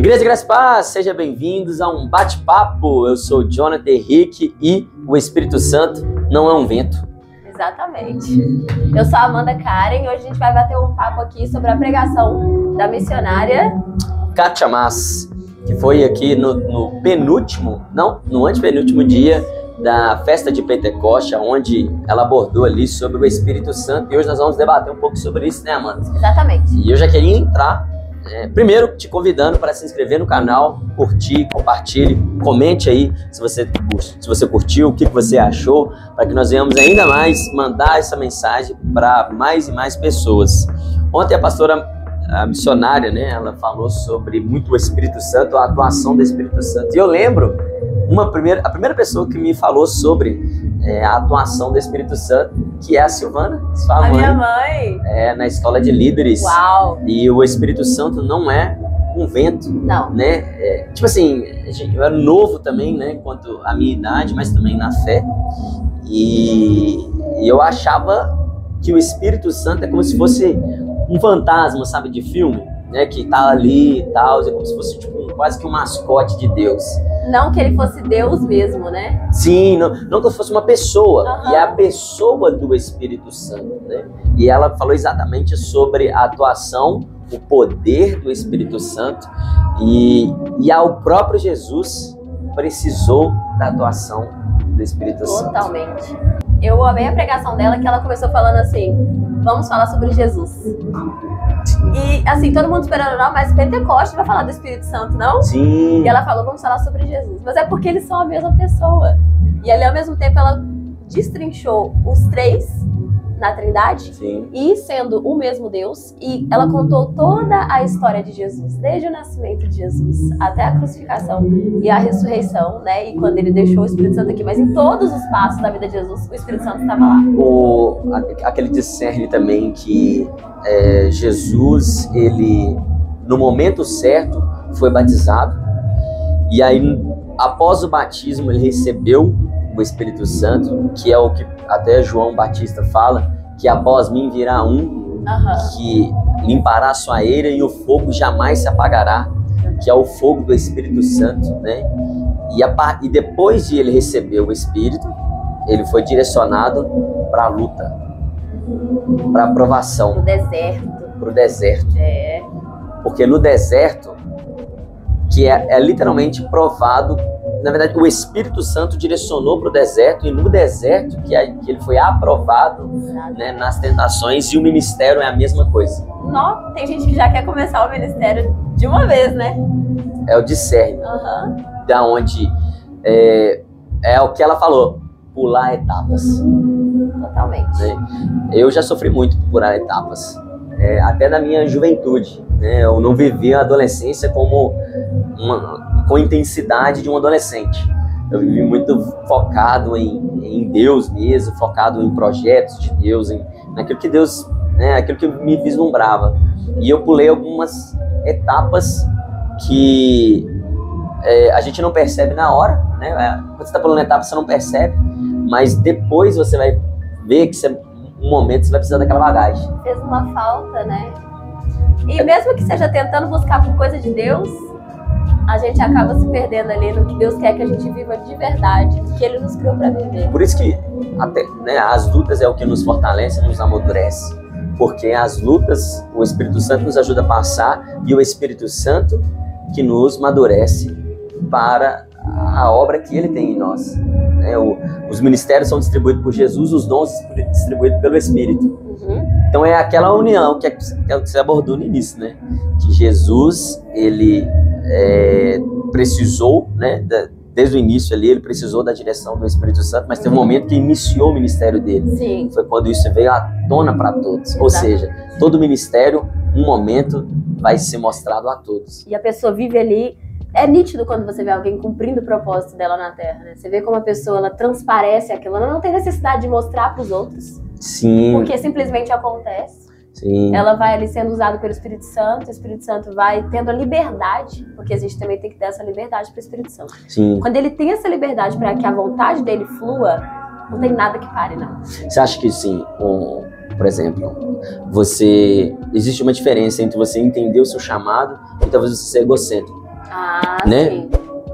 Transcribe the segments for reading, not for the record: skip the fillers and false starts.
Igreja Graça e Paz, sejam bem-vindos a um bate-papo. Eu sou Jonathan Henrique e o Espírito Santo não é um vento. Exatamente. Eu sou a Amanda Karen e hoje a gente vai bater um papo aqui sobre a pregação da missionária Kátia Mas, que foi aqui no antepenúltimo dia da festa de Pentecoste, onde ela abordou ali sobre o Espírito Santo. E hoje nós vamos debater um pouco sobre isso, né, Amanda? Exatamente. E eu já queria entrar, primeiro te convidando para se inscrever no canal, curtir, compartilhe, comente aí se você curtiu, o que você achou, para que nós venhamos ainda mais mandar essa mensagem para mais e mais pessoas. Ontem a missionária, né, ela falou sobre muito o Espírito Santo, a atuação do Espírito Santo. E eu lembro a primeira pessoa que me falou sobre a atuação do Espírito Santo, que é a Silvana, sua mãe. Minha mãe. Na escola de líderes. Uau! E o Espírito Santo não é um vento. Não. Né? Tipo assim, eu era novo também, né, quanto à minha idade, mas também na fé. E eu achava que o Espírito Santo é como se fosse um fantasma, sabe, de filme, né, que tá ali e tal, é como se fosse tipo, quase que um mascote de Deus. Não que ele fosse Deus mesmo, né? Sim, não que fosse uma pessoa. Uhum. E é a pessoa do Espírito Santo, né? E ela falou exatamente sobre a atuação, o poder do Espírito Santo, e ao próprio Jesus precisou da atuação do Espírito Santo. Totalmente. Eu amei a pregação dela, que ela começou falando assim: vamos falar sobre Jesus. E assim, todo mundo esperando, não, mas Pentecoste vai falar do Espírito Santo, não? Sim. E ela falou, vamos falar sobre Jesus. Mas é porque eles são a mesma pessoa. E ali, ao mesmo tempo, ela destrinchou os três na Trindade. Sim. E sendo o mesmo Deus. E ela contou toda a história de Jesus, desde o nascimento de Jesus até a crucificação e a ressurreição, né? E quando ele deixou o Espírito Santo aqui. Mas em todos os passos da vida de Jesus, o Espírito Santo estava lá. Aquele discerne também que Jesus, ele, no momento certo, foi batizado. E aí, após o batismo, ele recebeu o Espírito Santo, que é o que até João Batista fala, que após mim virá que limpará a sua eira e o fogo jamais se apagará, que é o fogo do Espírito Santo, né? E depois de ele receber o Espírito, ele foi direcionado para a luta, para a provação. Pro deserto. Porque no deserto, que é literalmente provado. Na verdade, o Espírito Santo direcionou para o deserto, e no deserto que ele foi aprovado, né, nas tentações, e o ministério é a mesma coisa. Não, tem gente que já quer começar o ministério de uma vez, né? É o discerne, da onde é o que ela falou, pular etapas. Totalmente. Né? Eu já sofri muito por pular etapas, até na minha juventude, né? Eu não vivi a adolescência com a intensidade de um adolescente. Eu vivi muito focado em Deus mesmo, focado em projetos de Deus, naquilo que Deus, né, aquilo que me vislumbrava. E eu pulei algumas etapas que a gente não percebe na hora, né? Quando você está pulando etapa, você não percebe, mas depois você vai ver que um momento você vai precisar daquela bagagem. Fez uma falta, né? E mesmo que seja tentando buscar por coisa de Deus, a gente acaba se perdendo ali no que Deus quer que a gente viva de verdade, que Ele nos criou para viver. Por isso que até, né, as lutas é o que nos fortalece, nos amadurece. Porque as lutas, o Espírito Santo nos ajuda a passar, e o Espírito Santo que nos amadurece para a obra que Ele tem em nós. Os ministérios são distribuídos por Jesus, os dons distribuídos pelo Espírito. Então é aquela união que você abordou no início, né? Que Jesus, ele precisou, né? Desde o início ali, ele precisou da direção do Espírito Santo, mas teve um momento que iniciou o ministério dele. Sim. Foi quando isso veio à tona para todos. Exato. Ou seja, todo ministério, um momento, vai ser mostrado a todos. E a pessoa vive ali. É nítido quando você vê alguém cumprindo o propósito dela na Terra, né? Você vê como a pessoa, ela transparece aquilo, ela não tem necessidade de mostrar para os outros. Sim. Porque simplesmente acontece. Sim. Ela vai ali sendo usada pelo Espírito Santo, o Espírito Santo vai tendo a liberdade, porque a gente também tem que dar essa liberdade para o Espírito Santo. Sim. Quando ele tem essa liberdade para que a vontade dele flua, não tem nada que pare, não. Você acha que sim, por exemplo, existe uma diferença entre você entender o seu chamado e talvez você ser egocêntrico. né? Sim.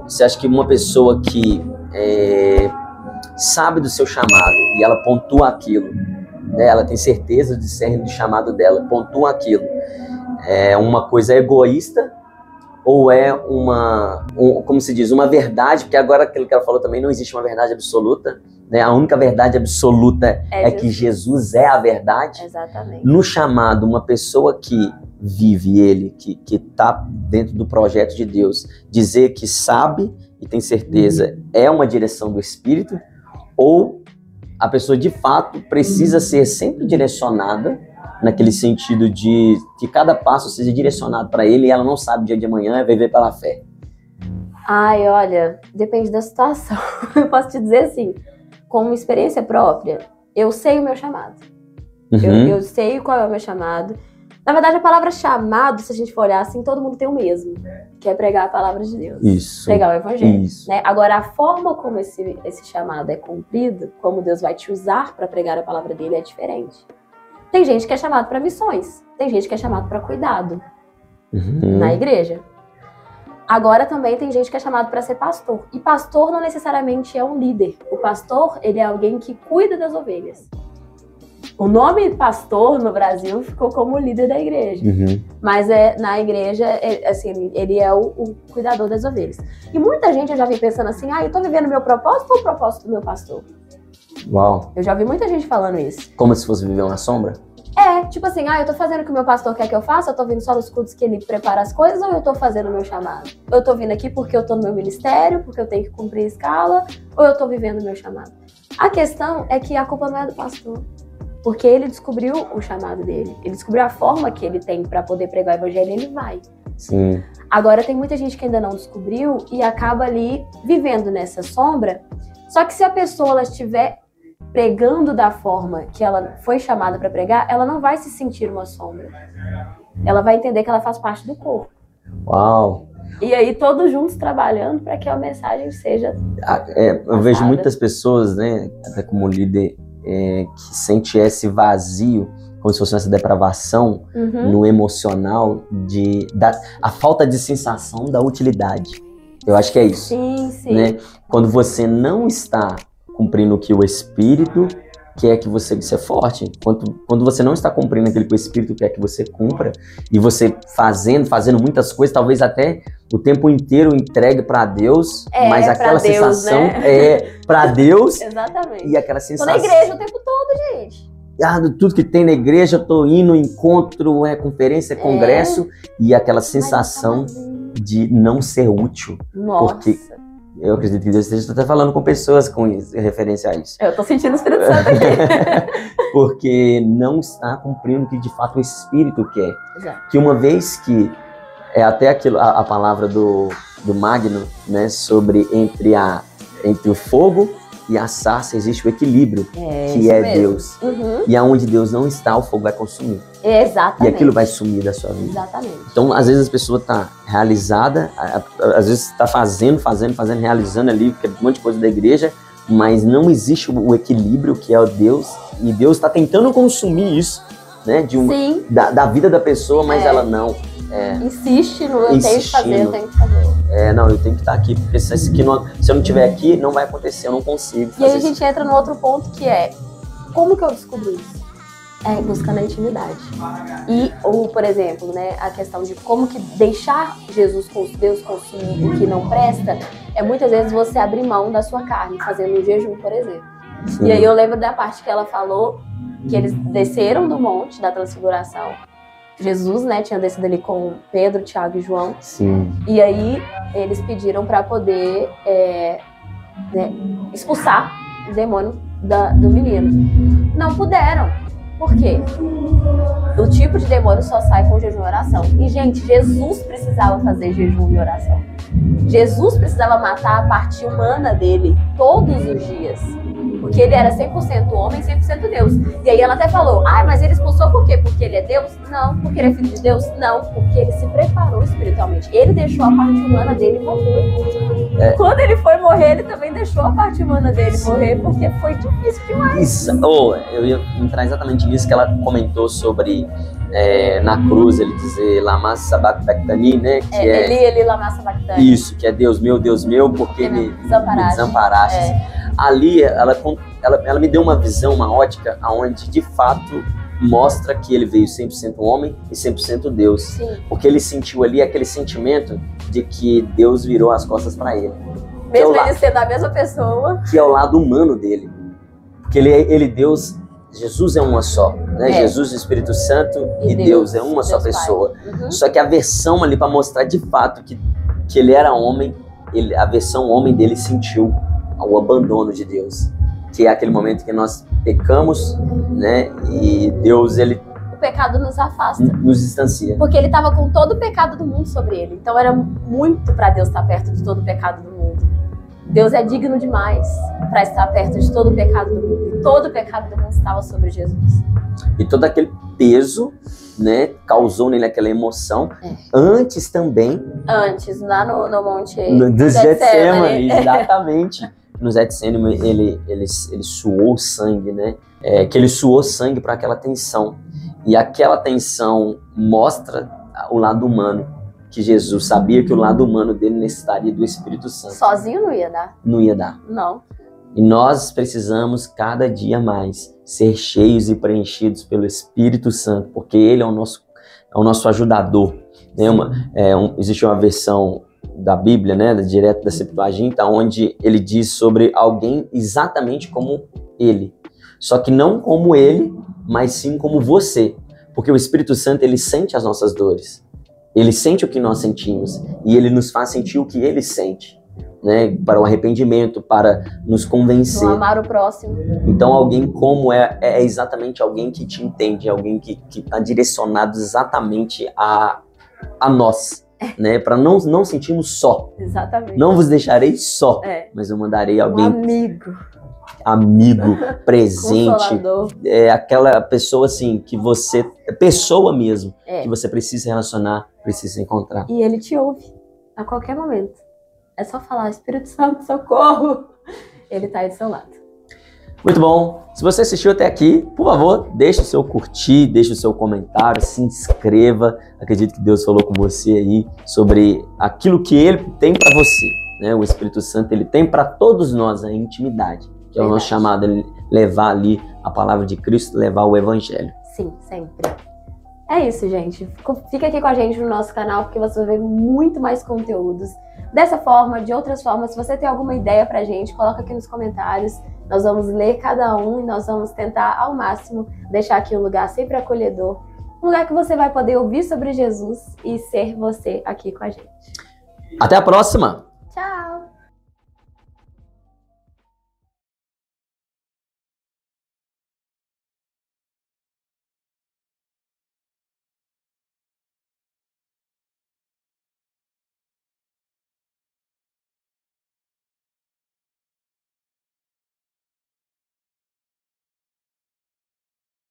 Você acha que uma pessoa que sabe do seu chamado e ela pontua aquilo, né? Ela tem certeza de ser do chamado dela, pontua aquilo, é uma coisa egoísta ou é como se diz, uma verdade? Porque agora aquilo que ela falou também, não existe uma verdade absoluta, né? A única verdade absoluta é que Jesus é a verdade. Exatamente. No chamado, uma pessoa que vive ele, que está dentro do projeto de Deus, dizer que sabe e tem certeza é uma direção do Espírito, ou a pessoa de fato precisa ser sempre direcionada naquele sentido de que cada passo seja direcionado para ele e ela não sabe o dia de amanhã, é viver pela fé. Ai, olha, depende da situação. Eu posso te dizer assim, como experiência própria, eu sei o meu chamado. Eu sei qual é o meu chamado. Na verdade, a palavra chamado, se a gente for olhar assim, todo mundo tem o mesmo, que é pregar a palavra de Deus. Isso. Pregar o evangelho. Isso. Né? Agora, a forma como esse chamado é cumprido, como Deus vai te usar para pregar a palavra dele, é diferente. Tem gente que é chamado para missões, tem gente que é chamado para cuidado na igreja. Agora também tem gente que é chamado para ser pastor. E pastor não necessariamente é um líder. O pastor, ele é alguém que cuida das ovelhas. O nome pastor no Brasil ficou como líder da igreja. Mas na igreja, assim, ele é o cuidador das ovelhas. E muita gente eu já vi pensando assim, eu tô vivendo o meu propósito ou o propósito do meu pastor? Uau. Eu já vi muita gente falando isso. Como se fosse viver uma sombra? Tipo assim, eu tô fazendo o que o meu pastor quer que eu faça, eu tô vindo só nos cultos que ele prepara as coisas, ou eu tô fazendo o meu chamado? Eu tô vindo aqui porque eu tô no meu ministério, porque eu tenho que cumprir a escala, ou eu tô vivendo o meu chamado? A questão é que a culpa não é do pastor, porque ele descobriu o chamado dele, ele descobriu a forma que ele tem pra poder pregar o evangelho e ele vai. Sim. Agora tem muita gente que ainda não descobriu e acaba ali vivendo nessa sombra, só que se a pessoa ela estiver pregando da forma que ela foi chamada para pregar, ela não vai se sentir uma sombra. Ela vai entender que ela faz parte do corpo. Uau! E aí todos juntos trabalhando para que a mensagem seja eu vejo muitas pessoas, né, até como líder, que sente esse vazio, como se fosse essa depravação no emocional, a falta de sensação da utilidade. Eu acho que é isso. Sim, sim. Né? Quando você não está cumprindo o que o Espírito quer que você é forte, quando você não está cumprindo aquilo que o Espírito quer que você cumpra, e você fazendo muitas coisas, talvez até o tempo inteiro entregue para Deus, mas aquela Deus, sensação né? é para Deus. Exatamente. E aquela sensação... Tô na igreja o tempo todo, gente. Tudo que tem na igreja, eu tô indo, encontro, conferência, congresso, e aquela sensação de não ser útil. Nossa. Porque eu acredito que Deus esteja até falando com pessoas com referência a isso. Eu tô sentindo o Espírito Santo aqui. Porque não está cumprindo o que de fato o Espírito quer. Exato. Que uma vez que é até aquilo, a palavra do Magno, né, sobre entre o fogo e a sarça existe o equilíbrio, que é mesmo. Deus. E aonde Deus não está, o fogo vai consumir. Exatamente. E aquilo vai sumir da sua vida. Exatamente. Então, às vezes a pessoa está realizada, às vezes está fazendo, realizando ali um monte de coisa da igreja, mas não existe o equilíbrio que é o Deus, e Deus está tentando consumir isso, né, da vida da pessoa, mas ela não. Insiste no eu tenho que fazer, eu tenho que fazer. Não, eu tenho que estar aqui, porque se eu não estiver aqui, não vai acontecer, eu não consigo fazer. E aí a gente entra no outro ponto que é, como que eu descobri isso? Buscando a intimidade. Ou, por exemplo, né, a questão de como que deixar Deus consumir o que não presta, muitas vezes você abrir mão da sua carne, fazendo um jejum, por exemplo. Sim. E aí eu lembro da parte que ela falou, que eles desceram do monte da transfiguração. Jesus, né, tinha descido ali com Pedro, Tiago e João. Sim. E aí eles pediram para poder expulsar o demônio do menino. Não puderam. Por quê? O tipo de demônio só sai com jejum e oração. E, gente, Jesus precisava fazer jejum e oração. Jesus precisava matar a parte humana dele todos os dias. Porque ele era 100% homem, 100% Deus. E aí ela até falou, mas ele expulsou por quê? Porque ele é Deus? Não. Porque ele é filho de Deus? Não. Porque ele se preparou espiritualmente. Ele deixou a parte humana dele morrer. Quando ele foi morrer, ele também deixou a parte humana dele morrer, porque foi difícil demais. Isso. Eu ia entrar exatamente nisso que ela comentou sobre na cruz ele dizer Lama Sabachthani, né? Que Eli Lama Sabachthani. Isso, que é Deus meu, porque me desamparaste. Ali ela me deu uma visão, uma ótica, onde de fato mostra que ele veio 100% homem e 100% Deus. Sim. Porque ele sentiu ali aquele sentimento de que Deus virou as costas para ele. Mesmo ele sendo a mesma pessoa. Que é o lado humano dele. Porque ele Deus, Jesus é uma só, né? Jesus, o Espírito Santo e Deus é uma só pessoa. Só que a versão ali para mostrar de fato que ele era homem, a versão homem dele sentiu o abandono de Deus. Que é aquele momento que nós pecamos, né? E Deus, o pecado nos afasta. Nos distancia. Porque ele estava com todo o pecado do mundo sobre ele. Então era muito para Deus estar perto de todo o pecado do mundo. Deus é digno demais para estar perto de todo o pecado do mundo. E todo o pecado do mundo estava sobre Jesus. E todo aquele peso, né, causou nele aquela emoção. Antes também. Antes, lá no Monte do Getsemane, exatamente. No Getsemane ele suou sangue, né? Que ele suou sangue para aquela tensão. E aquela tensão mostra o lado humano. Que Jesus sabia que o lado humano dele necessitaria do Espírito Santo. Sozinho não ia dar. Não ia dar. Não. E nós precisamos cada dia mais ser cheios e preenchidos pelo Espírito Santo, porque ele é o nosso ajudador. Né? Existe uma versão da Bíblia, né, direto da Septuaginta, onde ele diz sobre alguém exatamente como ele. Só que não como ele, mas sim como você. Porque o Espírito Santo, ele sente as nossas dores. Ele sente o que nós sentimos e ele nos faz sentir o que ele sente, né? Para o arrependimento, para nos convencer. Não amar o próximo. Então alguém como é exatamente alguém que te entende, alguém que está direcionado exatamente a nós, né? Para não sentirmos só. Exatamente. Não vos deixarei só, mas eu mandarei alguém. Amigo, presente, aquela pessoa assim que você, pessoa mesmo, que você precisa se relacionar, precisa se encontrar. E ele te ouve a qualquer momento. É só falar, Espírito Santo, socorro. Ele tá aí do seu lado. Muito bom. Se você assistiu até aqui, por favor, deixe o seu curtir, deixe o seu comentário, se inscreva. Acredito que Deus falou com você aí sobre aquilo que ele tem para você, né? O Espírito Santo, ele tem para todos nós a intimidade. Que é o nosso chamado, levar ali a palavra de Cristo, levar o Evangelho. Sim, sempre. É isso, gente. Fica aqui com a gente no nosso canal, porque você vai ver muito mais conteúdos. Dessa forma, de outras formas, se você tem alguma ideia pra gente, coloca aqui nos comentários. Nós vamos ler cada um e nós vamos tentar, ao máximo, deixar aqui um lugar sempre acolhedor. Um lugar que você vai poder ouvir sobre Jesus e ser você aqui com a gente. Até a próxima!